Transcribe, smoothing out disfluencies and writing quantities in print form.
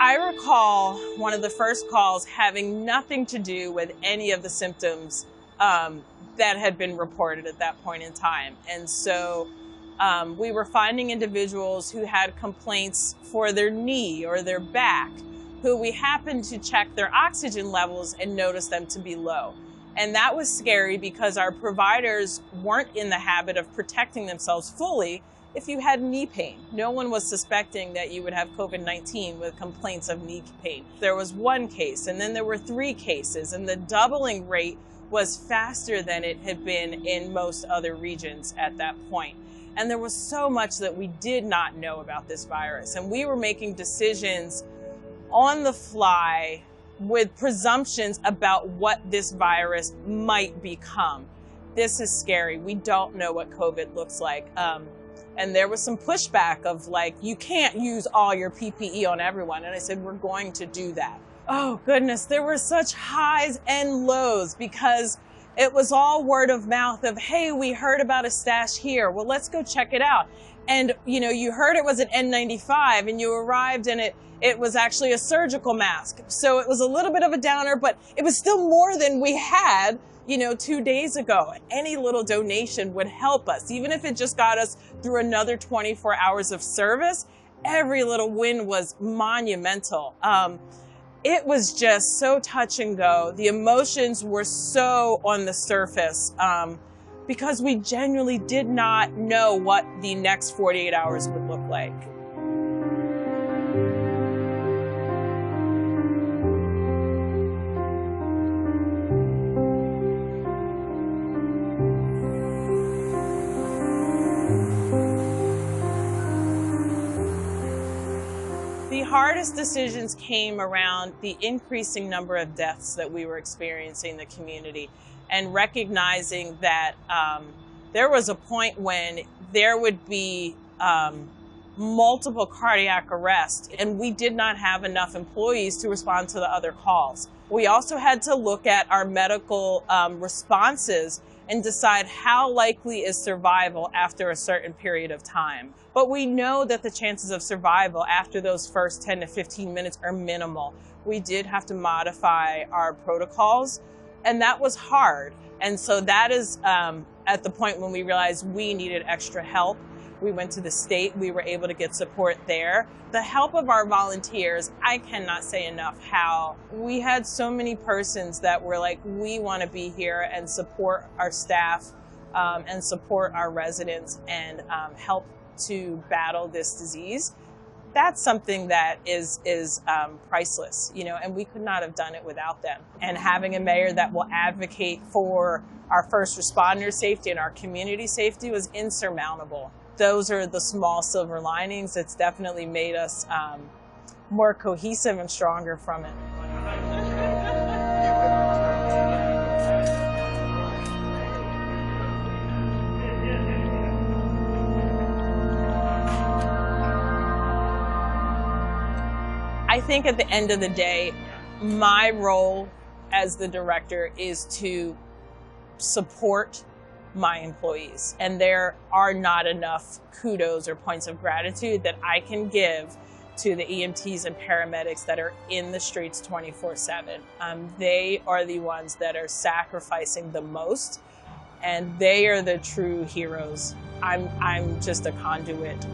I recall one of the first calls having nothing to do with any of the symptoms that had been reported at that point in time. And so we were finding individuals who had complaints for their knee or their back, who we happened to check their oxygen levels and noticed them to be low. And that was scary because our providers weren't in the habit of protecting themselves fully if you had knee pain. No one was suspecting that you would have COVID-19 with complaints of knee pain. There was one case, and then there were 3 cases, and the doubling rate was faster than it had been in most other regions at that point. And there was so much that we did not know about this virus, and we were making decisions on the fly with presumptions about what this virus might become. This is scary. We don't know what COVID looks like. And there was some pushback of like, you can't use all your PPE on everyone. And I said, we're going to do that. Oh goodness, there were such highs and lows because it was all word of mouth of, hey, we heard about a stash here. Well, let's go check it out. And you heard it was an N95 and you arrived and it was actually a surgical mask. So it was a little bit of a downer, but it was still more than we had 2 days ago. Any little donation would help us, even if it just got us through another 24 hours of service. Every little win was monumental. It was just so touch and go. The emotions were so on the surface because we genuinely did not know what the next 48 hours would look like. The hardest decisions came around the increasing number of deaths that we were experiencing in the community, and recognizing that there was a point when there would be multiple cardiac arrests, and we did not have enough employees to respond to the other calls. We also had to look at our medical responses and decide how likely is survival after a certain period of time. But we know that the chances of survival after those first 10 to 15 minutes are minimal. We did have to modify our protocols, and that was hard. And so that is at the point when we realized we needed extra help. We went to the state, we were able to get support there. The help of our volunteers, I cannot say enough how we had so many persons that were like, we want to be here and support our staff and support our residents and help to battle this disease. That's something that is priceless, and we could not have done it without them. And having a mayor that will advocate for our first responder safety and our community safety was insurmountable. Those are the small silver linings. It's definitely made us more cohesive and stronger from it. I think at the end of the day, my role as the director is to support my employees. And there are not enough kudos or points of gratitude that I can give to the EMTs and paramedics that are in the streets 24/7. They are the ones that are sacrificing the most, and they are the true heroes. I'm just a conduit.